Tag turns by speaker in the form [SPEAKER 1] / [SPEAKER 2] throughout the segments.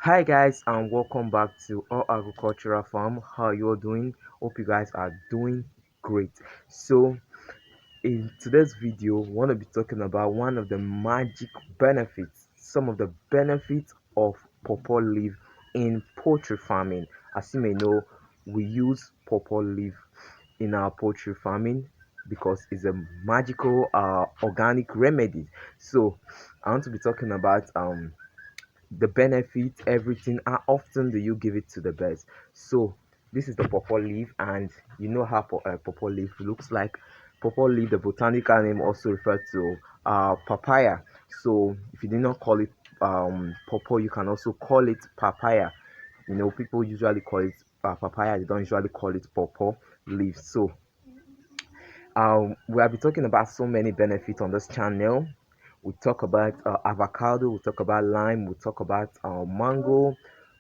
[SPEAKER 1] Hi guys, and welcome back to All Agricultural Farm. How you all doing? Hope you guys are doing great. So in today's video, we want to be talking about one of the magic benefits, some of the benefits of pawpaw leaf in poultry farming. As you may know, we use pawpaw leaf in our poultry farming because it's a magical organic remedy. So I want to be talking about the benefits, everything. How often do you give it to the birds? So this is the pawpaw leaf, and you know how pawpaw leaf looks like. Pawpaw leaf, the botanical name, also referred to papaya. So if you did not call it pawpaw, you can also call it papaya. You know, people usually call it papaya. They don't usually call it pawpaw leaf. So we have been talking about so many benefits on this channel. We talk about avocado, we talk about lime, we talk about mango.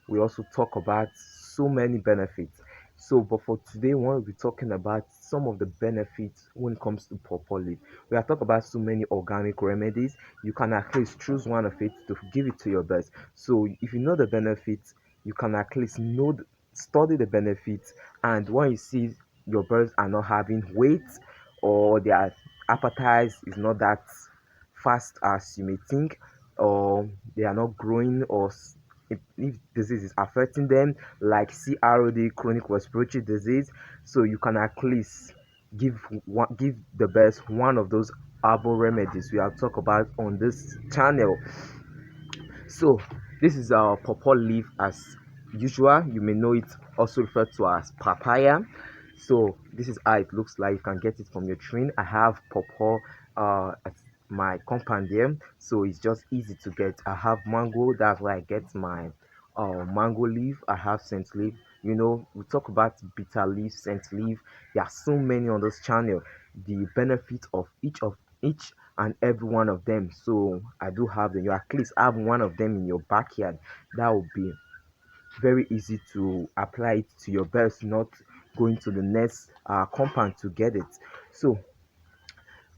[SPEAKER 1] We also talk about so many benefits. So, but for today, we want to be talking about some of the benefits when it comes to pawpaw leaf. We have talked about so many organic remedies. You can at least choose one of it to give it to your birds. So, if you know the benefits, you can at least study the benefits, and when you see your birds are not having weight or their appetite is not that fast as you may think, or they are not growing, or if disease is affecting them like CROD, chronic respiratory disease, so you can at least give the best one of those herbal remedies we have talked about on this channel. So this is our pawpaw leaf. As usual, you may know it also referred to as papaya. So this is how it looks like. You can get it from your tree. I have pawpaw at my compound here, so it's just easy to get. I have mango, that's where I get my mango leaf. I have scent leaf. You know, we talk about bitter leaf, scent leaf. There are so many on this channel. The benefit of each and every one of them. So I do have them. You at least have one of them in your backyard. That would be very easy to apply it to your birds, not going to the next compound to get it. So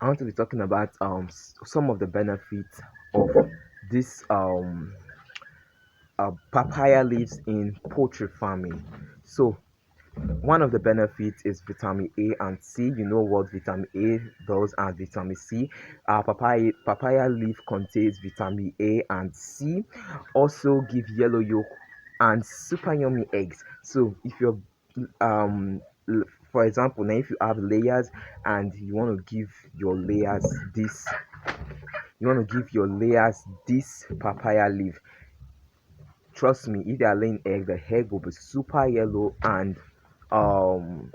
[SPEAKER 1] I want to be talking about some of the benefits of this papaya leaves in poultry farming. So one of the benefits is vitamin A and C. You know what vitamin A does and vitamin C. Papaya leaf contains vitamin A and C. Also give yellow yolk and super yummy eggs. So if you're um for example, now if you have layers and you want to give your layers this papaya leaf, trust me, if they are laying egg, the egg will be super yellow and um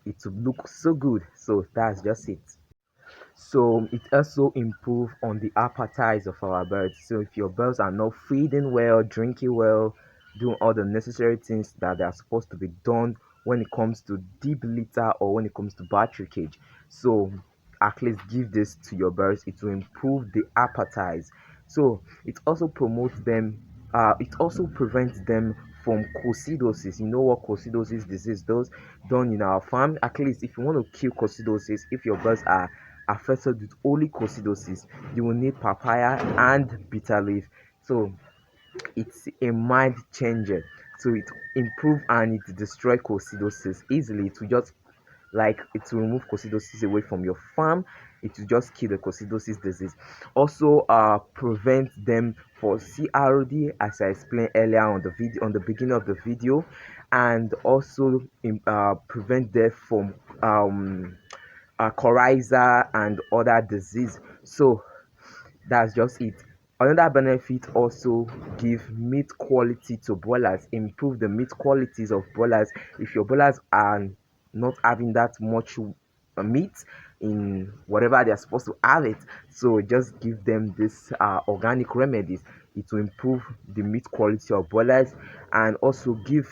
[SPEAKER 1] it will look so good. So that's just it. So it also improve on the appetite of our birds. So if your birds are not feeding well, drinking well, doing all the necessary things that they are supposed to be done when it comes to deep litter or when it comes to battery cage, so at least give this to your birds. It will improve the appetite. So it also promotes them. It also prevents them from coccidosis. You know what coccidosis disease does done in our farm. At least if you want to kill coccidosis, if your birds are affected with only coccidosis, you will need papaya and bitter leaf. So it's a mind changer. So it improve and it destroy coccidosis easily. It will just like it will remove coccidosis away from your farm. It will just kill the coccidosis disease. Also prevent them for CRD, as I explained earlier on the video, on the beginning of the video, and also prevent them from coryza and other disease. So that's just it. Another benefit also give meat quality to broilers, improve the meat qualities of broilers. If your broilers are not having that much meat in whatever they're supposed to have it, so just give them this organic remedies. It will improve the meat quality of broilers and also give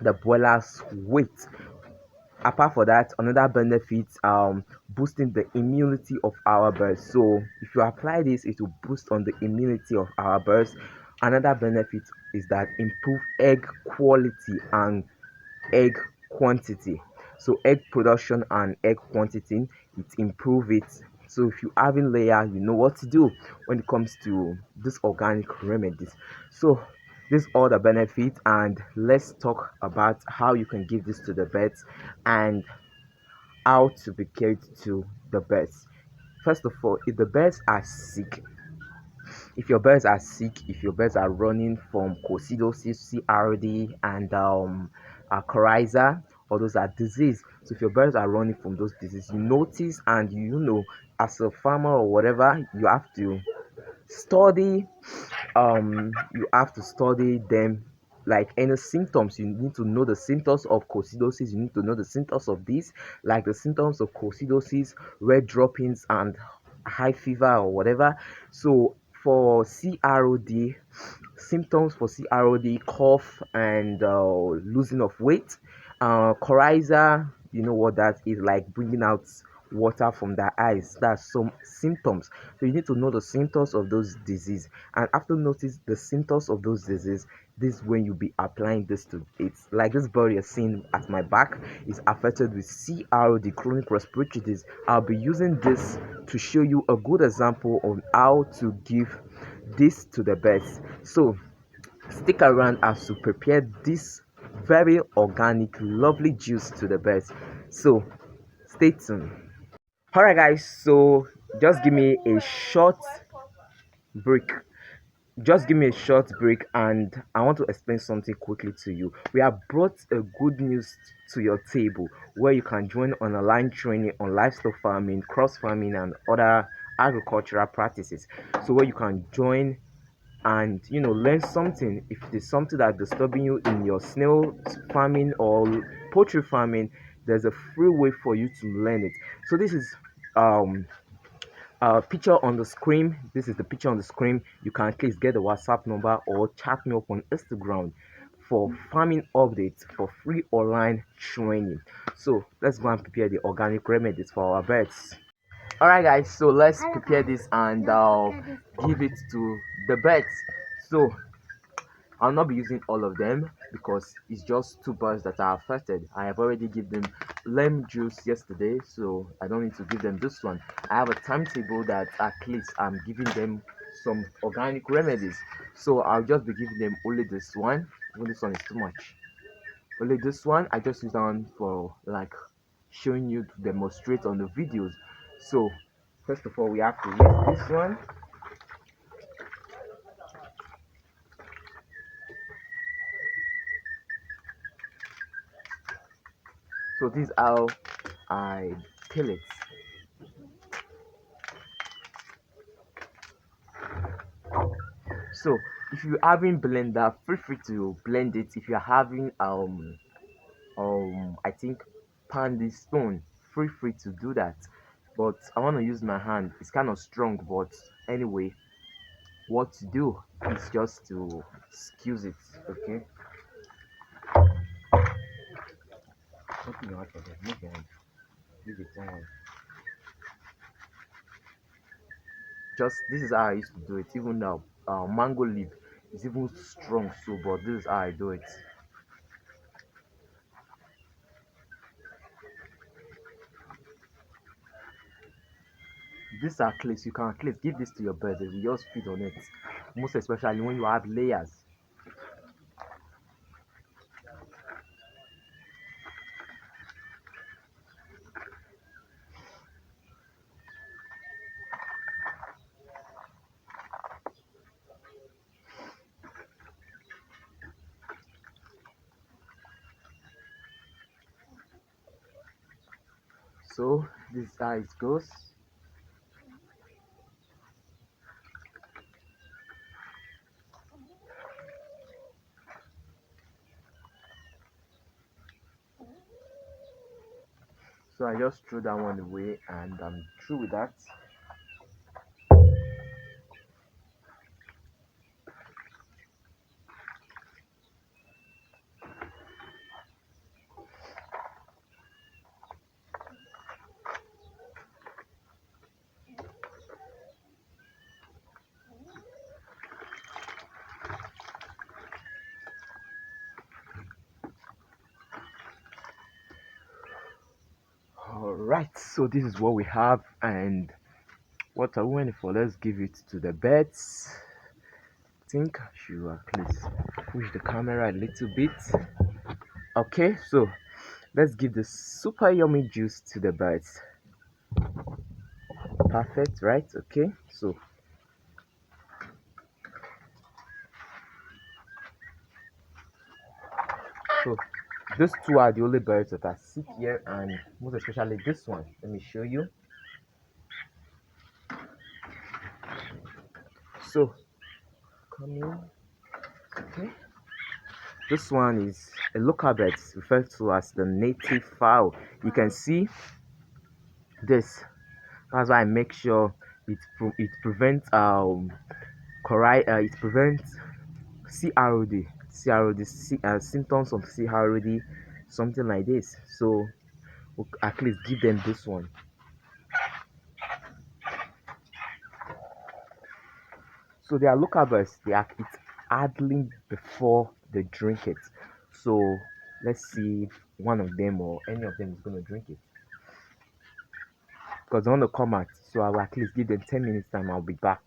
[SPEAKER 1] the broilers weight. Apart from that, another benefit, boosting the immunity of our birds. So if you apply this, it will boost on the immunity of our birds. Another benefit is that improve egg quality and egg quantity. So egg production and egg quantity, it improve it. So if you having layer, you know what to do when it comes to this organic remedies. So This all the benefits, and let's talk about how you can give this to the birds and how to be cared to the birds. First of all, if the birds are sick, if your birds are sick, if your birds are running from coccidosis, CRD, and coryza, all those are disease. So if your birds are running from those diseases, you notice, and as a farmer or whatever, study you have to study them, like any symptoms. You need to know the symptoms of coccidosis, you need to know the symptoms of this, like the symptoms of coccidosis, red droppings and high fever or whatever. So for CROD, symptoms for CROD: cough and losing of weight. Coryza, you know what that is, like bringing out water from the eyes. That's some symptoms. So you need to know the symptoms of those disease, and after notice the symptoms of those disease, this is when you be applying this to it. Like this bird you're seeing at my back is affected with CRD, chronic respiratory disease. I'll be using this to show you a good example on how to give this to the birds. So stick around as to prepare this very organic, lovely juice to the birds. So stay tuned. Alright guys, so just give me a short break. Just give me a short break, and I want to explain something quickly to you. We have brought a good news to your table where you can join on online training on livestock farming, cross farming, and other agricultural practices. So where you can join and learn something. If there's something that disturbing you in your snail farming or poultry farming, there's a free way for you to learn it. So this is um picture on the screen. This is the picture on the screen. You can please get the WhatsApp number or chat me up on Instagram for farming updates for free online training. So let's go and prepare the organic remedies for our birds. All right guys, so let's prepare this and give it to the birds. So I'll not be using all of them because it's just two birds that are affected. I have already given them lemon juice yesterday, so I don't need to give them this one. I have a timetable that at least I'm giving them some organic remedies. So I'll just be giving them only this one. Even this one is too much. Only this one, I just use that one for like showing you to demonstrate on the videos. So first of all, we have to use this one. So this is how I peel it. So if you're having blender, feel free to blend it. If you're having I think pandy stone, feel free to do that. But I want to use my hand. It's kind of strong, but anyway, what to do is just to squeeze it. Okay. Open your hand for that. Move your hand. Leave it down. Just this is how I used to do it. Even now, mango leaf is even strong. So, but this is how I do it. This are clips. You can at least give this to your bird. They will just feed on it. Most especially when you have layers. So this is how it goes. So I just threw that one away and I'm through with that. Alright, so this is what we have, and what are we waiting for? Let's give it to the birds. think I should at least push the camera a little bit. Okay, so let's give the super yummy juice to the birds. Perfect, right? Okay, so those two are the only birds that are sick here, and most especially this one. Let me show you. So come in. Okay. This one is a local bird referred to as the native fowl. You can see this. That's why I make sure it prevents it prevents CROD symptoms of CROD, something like this. So we'll at least give them this one. So they are local birds. They are it's hardly before they drink it. So let's see if one of them or any of them is gonna drink it. Because I want to come out, so I will at least give them 10 minutes time. I'll be back.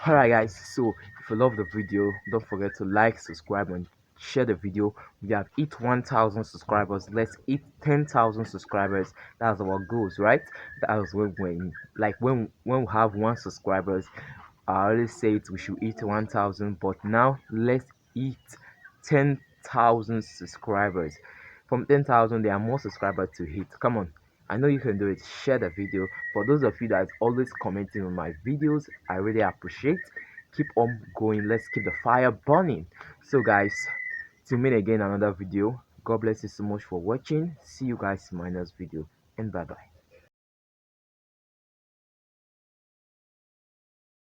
[SPEAKER 1] Alright guys, so if you love the video, don't forget to like, subscribe and share the video. We have hit 1000 subscribers. Let's hit 10,000 subscribers. That's our goals, right? That was when we have one subscribers. I always say it, we should hit 1000, but now let's hit 10,000 subscribers. From 10,000 there are more subscribers to hit. Come on, I know you can do it. Share the video. For those of you that always commenting on my videos, I really appreciate. Keep on going. Let's keep the fire burning. So guys, till meet again another video. God bless you so much for watching. See you guys in my next video, and bye bye.